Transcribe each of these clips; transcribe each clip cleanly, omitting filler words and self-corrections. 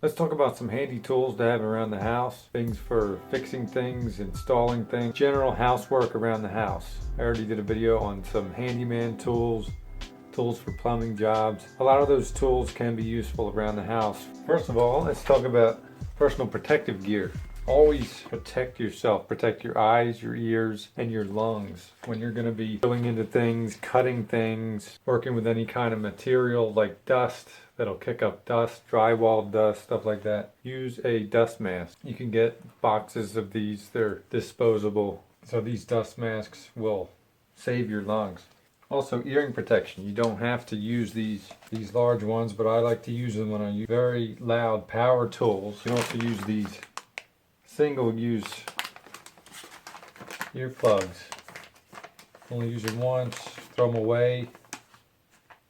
Let's talk about some handy tools to have around the house. Things for fixing things, installing things, general housework around the house. I already did a video on some handyman tools, tools for plumbing jobs. A lot of those tools can be useful around the house. First of all, let's talk about personal protective gear. Always protect yourself, protect your eyes, your ears, and your lungs. When you're going to be going into things, cutting things, working with any kind of material like dust that'll kick up dust, drywall dust, stuff like that, use a dust mask. You can get boxes of these, they're disposable. So these dust masks will save your lungs. Also, earring protection. You don't have to use these large ones, but I like to use them when I use very loud power tools. You can also use these single-use earplugs. Only use them once, throw them away.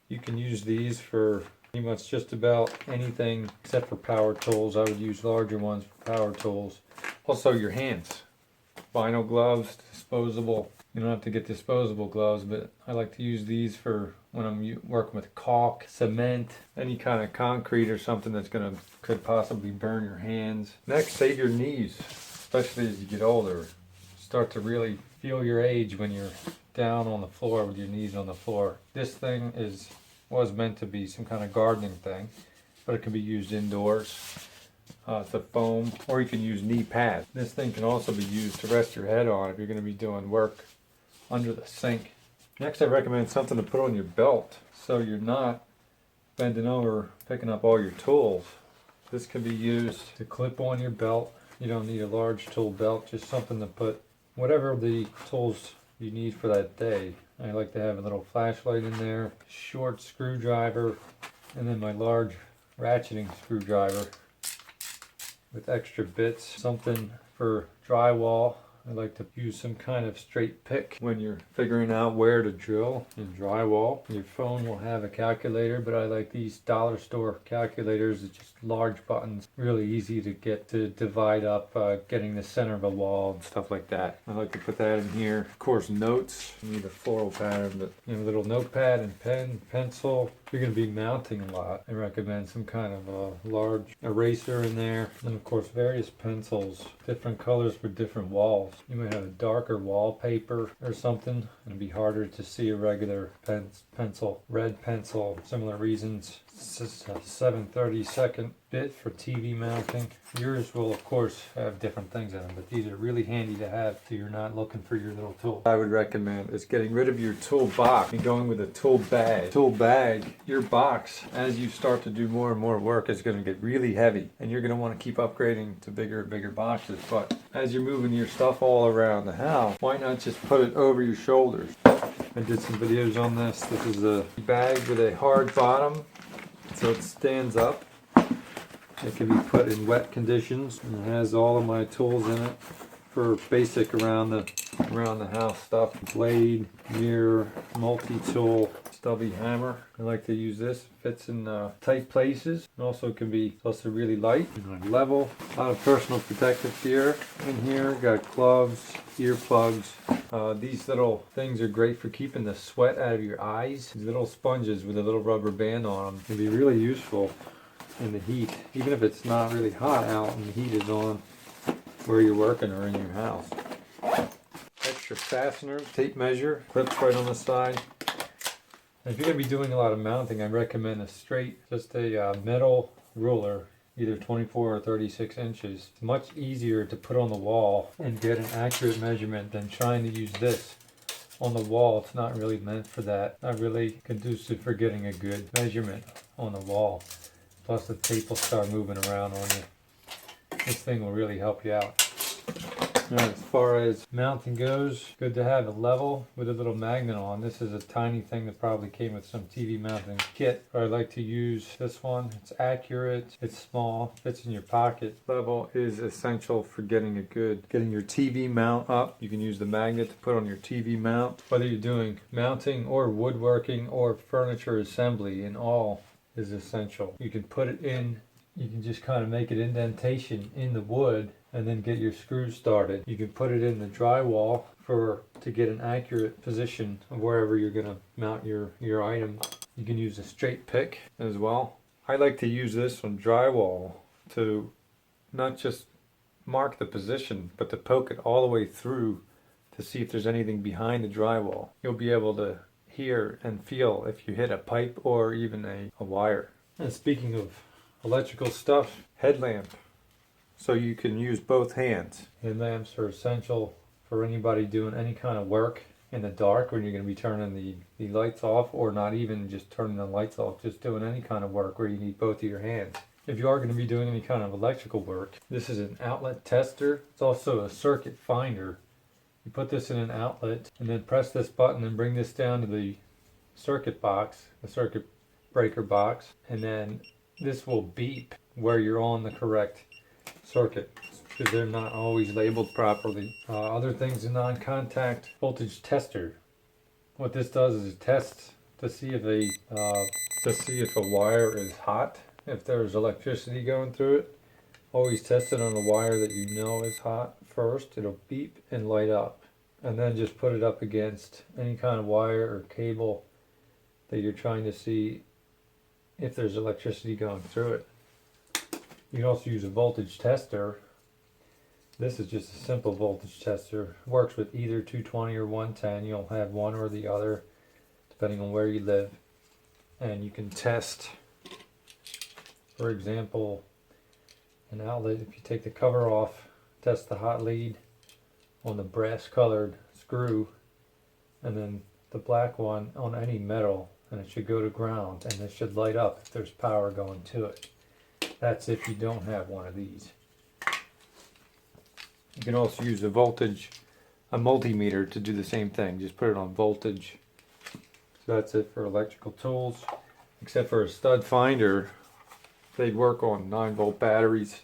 You can use these for pretty much just about anything except for power tools. I would use larger ones for power tools. Also your hands. Vinyl gloves, disposable. You don't have to get disposable gloves, but I like to use these for when I'm working with caulk, cement, any kind of concrete or something that's could possibly burn your hands. Next, save your knees, especially as you get older. Start to really feel your age when you're down on the floor with your knees on the floor. This thing was meant to be some kind of gardening thing, but it can be used indoors. It's a foam, or you can use knee pads. This thing can also be used to rest your head on if you're going to be doing work under the sink. Next, I recommend something to put on your belt so you're not bending over picking up all your tools. This can be used to clip on your belt. You don't need a large tool belt, just something to put whatever the tools you need for that day. I like to have a little flashlight in there, short screwdriver, and then my large ratcheting screwdriver with extra bits, something for drywall. I like to use some kind of straight pick when you're figuring out where to drill in drywall. Your phone will have a calculator, but I like these dollar store calculators. It's just large buttons, really easy to get to divide up, getting the center of a wall and stuff like that. I like to put that in here. Of course, notes. You need a floral pattern, but a little notepad and pen, pencil. If you're going to be mounting a lot, I recommend some kind of a large eraser in there. And of course, various pencils, different colors for different walls. You might have a darker wallpaper or something. It'll be harder to see a regular pencil. Red pencil, similar reasons. This is a 7/32 bit for TV mounting. Yours will of course have different things in them, but these are really handy to have so you're not looking for your little tool. I would recommend is getting rid of your tool box and going with a tool bag. Tool bag, your box, as you start to do more and more work, is going to get really heavy, and you're going to want to keep upgrading to bigger and bigger boxes. But as you're moving your stuff all around the house, why not just put it over your shoulders? I did some videos on this. This is a bag with a hard bottom, so it stands up. It can be put in wet conditions, and it has all of my tools in it for basic around the house stuff. Blade, mirror, multi-tool, stubby hammer. I like to use this. Fits in tight places. It also can be really light and level. A lot of personal protective gear in here. Got gloves, earplugs. These little things are great for keeping the sweat out of your eyes. These little sponges with a little rubber band on them can be really useful in the heat, even if it's not really hot out and the heat is on where you're working or in your house. Extra fasteners, tape measure, clips right on the side. And if you're going to be doing a lot of mounting, I recommend just a metal ruler, either 24 or 36 inches. It's much easier to put on the wall and get an accurate measurement than trying to use this on the wall. It's not really meant for that. Not really conducive for getting a good measurement on the wall. Plus the tape will start moving around on you. This thing will really help you out. Now, as far as mounting goes, good to have a level with a little magnet on. This is a tiny thing that probably came with some TV mounting kit. But I like to use this one. It's accurate, it's small, fits in your pocket. Level is essential for getting your TV mount up. You can use the magnet to put on your TV mount. Whether you're doing mounting or woodworking or furniture assembly, in all is essential. You can put it in, you can just kind of make an indentation in the wood and then get your screws started. You can put it in the drywall to get an accurate position of wherever you're going to mount your item. You can use a straight pick as well. I like to use this on drywall to not just mark the position, but to poke it all the way through to see if there's anything behind the drywall. You'll be able to hear and feel if you hit a pipe or even a wire. And speaking of electrical stuff, headlamp. So you can use both hands. Headlamps are essential for anybody doing any kind of work in the dark when you're going to be turning the lights off, or not even just turning the lights off, just doing any kind of work where you need both of your hands. If you are going to be doing any kind of electrical work, this is an outlet tester. It's also a circuit finder. You put this in an outlet and then press this button and bring this down to the circuit box, the circuit breaker box, and then this will beep where you're on the correct circuit, because they're not always labeled properly. Other things, a non-contact voltage tester. What this does is it tests to see if a wire is hot, if there's electricity going through it. Always test it on a wire that you know is hot first. It'll beep and light up, and then just put it up against any kind of wire or cable that you're trying to see if there's electricity going through it. You can also use a voltage tester. This is just a simple voltage tester. Works with either 220 or 110. You'll have one or the other depending on where you live. And you can test, for example, an outlet. If you take the cover off, test the hot lead on the brass colored screw, and then the black one on any metal, and it should go to ground, and it should light up if there's power going to it. That's if you don't have one of these. You can also use a multimeter to do the same thing. Just put it on voltage. So that's it for electrical tools. Except for a stud finder, they work on 9-volt batteries.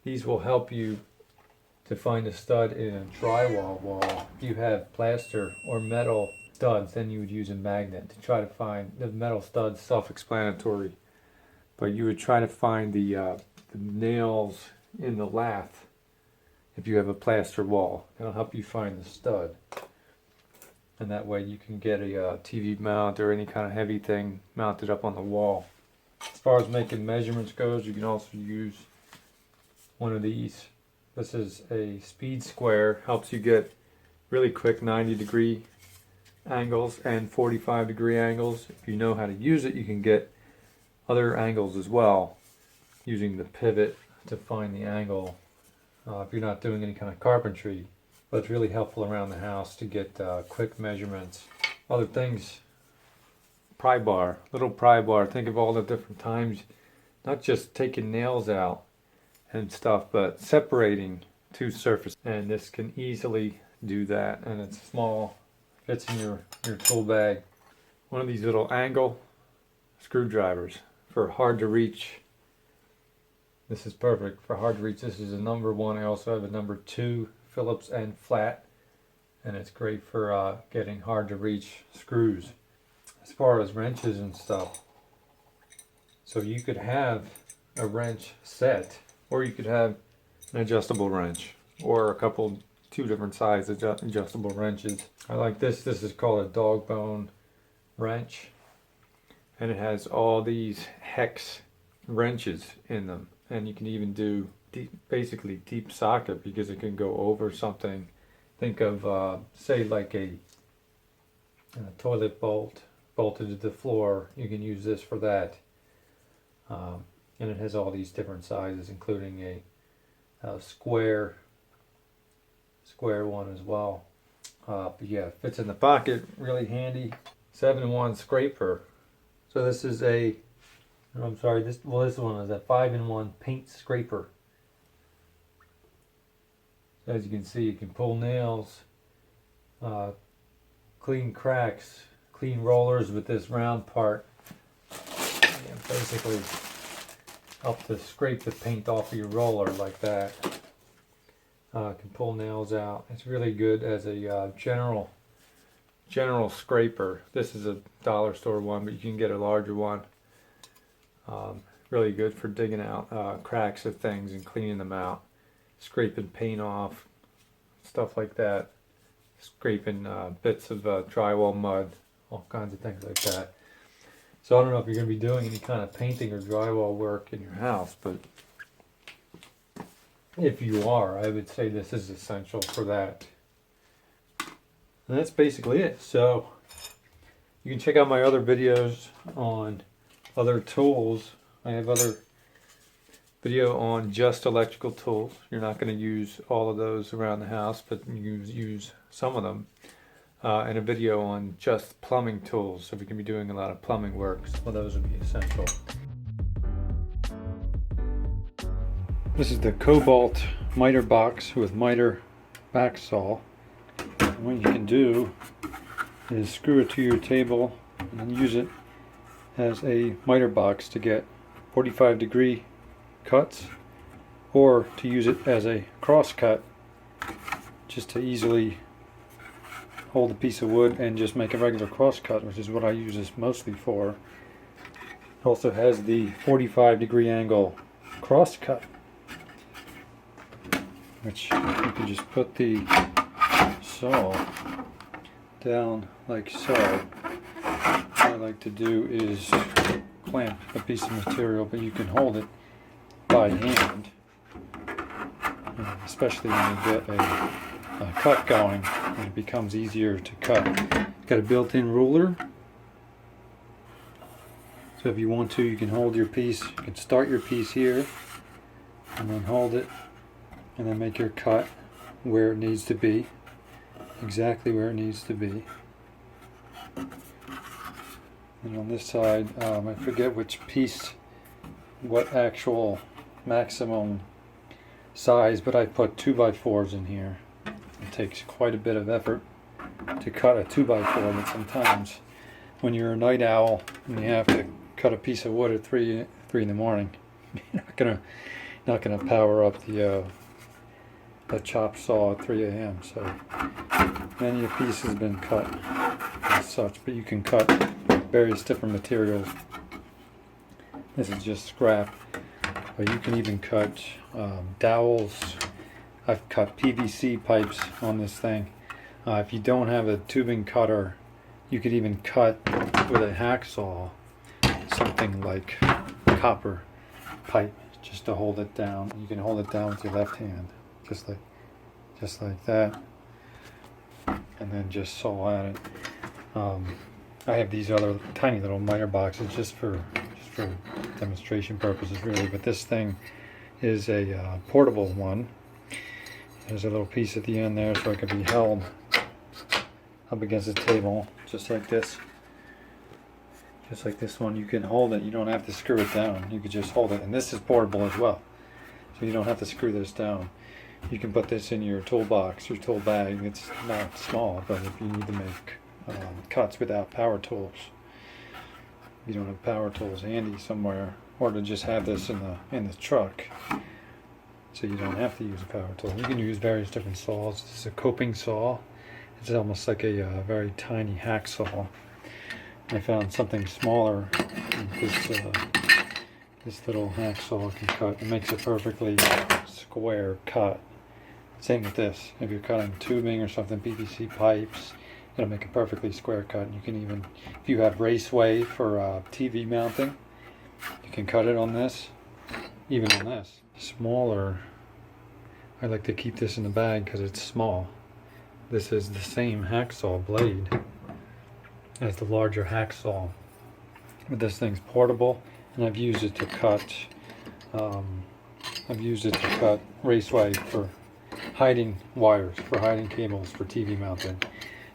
These will help you to find a stud in a drywall wall. If you have plaster or metal studs, then you would use a magnet to try to find the metal studs. Self-explanatory. But you would try to find the nails in the lath if you have a plaster wall. It'll help you find the stud. And that way you can get a TV mount or any kind of heavy thing mounted up on the wall. As far as making measurements goes, you can also use one of these. This is a speed square. Helps you get really quick 90-degree angles and 45-degree angles. If you know how to use it, you can get other angles as well, using the pivot to find the angle if you're not doing any kind of carpentry. But it's really helpful around the house to get quick measurements. Other things, pry bar, little pry bar. Think of all the different times, not just taking nails out and stuff, but separating two surfaces. And this can easily do that, and it's small, fits in your tool bag. One of these little angle screwdrivers for hard to reach. This is perfect for hard to reach. This is a number 1. I also have a number 2 Phillips and flat, and it's great for getting hard to reach screws. As far as wrenches and stuff, so you could have a wrench set, or you could have an adjustable wrench, or a couple, 2 different size adjustable wrenches. I like this. This is called a dog bone wrench, and it has all these hex wrenches in them, and you can even do basically deep socket, because it can go over something. Think of say like a toilet bolt bolted to the floor. You can use this for that, and it has all these different sizes, including a square one as well. But yeah, it fits in the pocket, really handy. 7-in-1 scraper. So this is this one is a 5-in-1 paint scraper. As you can see, you can pull nails, clean cracks, clean rollers with this round part. And basically help to scrape the paint off of your roller like that. Can pull nails out. It's really good as a general scraper. This is a dollar store one, but you can get a larger one. Really good for digging out cracks of things and cleaning them out. Scraping paint off, stuff like that. Scraping bits of drywall mud, all kinds of things like that. So I don't know if you're going to be doing any kind of painting or drywall work in your house, but if you are, I would say this is essential for that. And that's basically it. So you can check out my other videos on other tools. I have other video on just electrical tools. You're not going to use all of those around the house, but you use some of them. And a video on just plumbing tools, so we can be doing a lot of plumbing work. Some of those would be essential. This is the Cobalt miter box with miter back saw. And what you can do is screw it to your table and then use it as a miter box to get 45-degree cuts, or to use it as a cross cut just to easily hold a piece of wood and just make a regular cross cut, which is what I use this mostly for. It also has the 45-degree angle cross cut, which you can just put the saw down like so. What I like to do is clamp a piece of material, but you can hold it by hand, especially when you get a cut going, and it becomes easier to cut. It's got a built-in ruler, so if you want to, you can hold your piece. You can start your piece here and then hold it and then make your cut where it needs to be, exactly where it needs to be. And on this side, I forget which piece, what actual maximum size, but I put 2x4s in here. It takes quite a bit of effort to cut a 2x4, but sometimes when you're a night owl and you have to cut a piece of wood at 3 in the morning, you're not gonna power up the chop saw at 3 a.m. So then your piece has been cut as such, but you can cut various different materials. This is just scrap, but you can even cut dowels. I've cut PVC pipes on this thing. If you don't have a tubing cutter, you could even cut with a hacksaw something like copper pipe just to hold it down. You can hold it down with your left hand, just like that, and then just saw at it. I have these other tiny little miter boxes just for demonstration purposes, really. But this thing is a portable one. There's a little piece at the end there, so it can be held up against the table, just like this. Just like this one, you can hold it. You don't have to screw it down. You could just hold it, and this is portable as well, so you don't have to screw this down. You can put this in your toolbox, your tool bag. It's not small, but if you need to make cuts without power tools, you don't have power tools handy somewhere, or to just have this in the truck, so you don't have to use a power tool. You can use various different saws. This is a coping saw. It's almost like a very tiny hacksaw. I found something smaller. This little hacksaw can cut. It makes a perfectly square cut. Same with this. If you're cutting tubing or something, PVC pipes, it'll make a perfectly square cut. You can even, if you have raceway for TV mounting, you can cut it on this, even on this. Smaller, I like to keep this in the bag because it's small. This is the same hacksaw blade as the larger hacksaw, but this thing's portable, and I've used it to cut. Raceway for hiding wires, for hiding cables for TV mounting.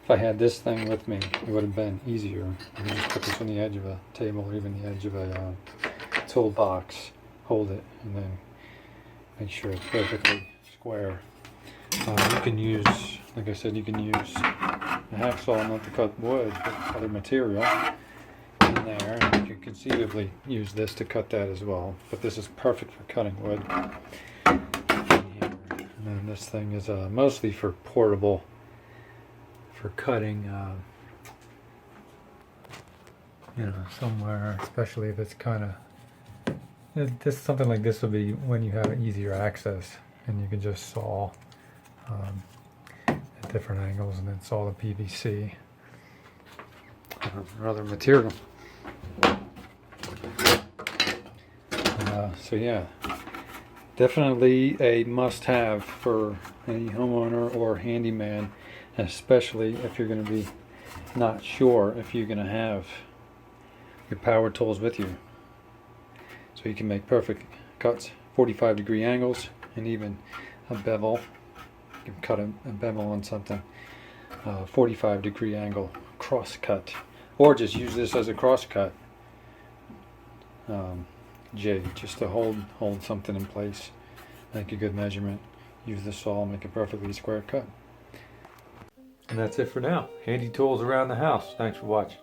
If I had this thing with me, it would have been easier. I could just put this on the edge of a table or even the edge of a toolbox, hold it, and then make sure it's perfectly square. You can use, like I said, you can use a hacksaw not to cut wood, but other material in there. And you can conceivably use this to cut that as well. But this is perfect for cutting wood. And then this thing is mostly for portable, for cutting, somewhere, especially if it's kind of, this something like this will be when you have easier access, and you can just saw at different angles and then saw the PVC or other material. So yeah, Definitely a must-have for any homeowner or handyman, especially if you're going to be not sure if you're going to have your power tools with you. So you can make perfect cuts, 45-degree angles, and even a bevel. You can cut a bevel on something, 45-degree angle cross cut, or just use this as a cross cut jig just to hold something in place. Make a good measurement. Use the saw, make a perfectly square cut. And that's it for now. Handy tools around the house. Thanks for watching.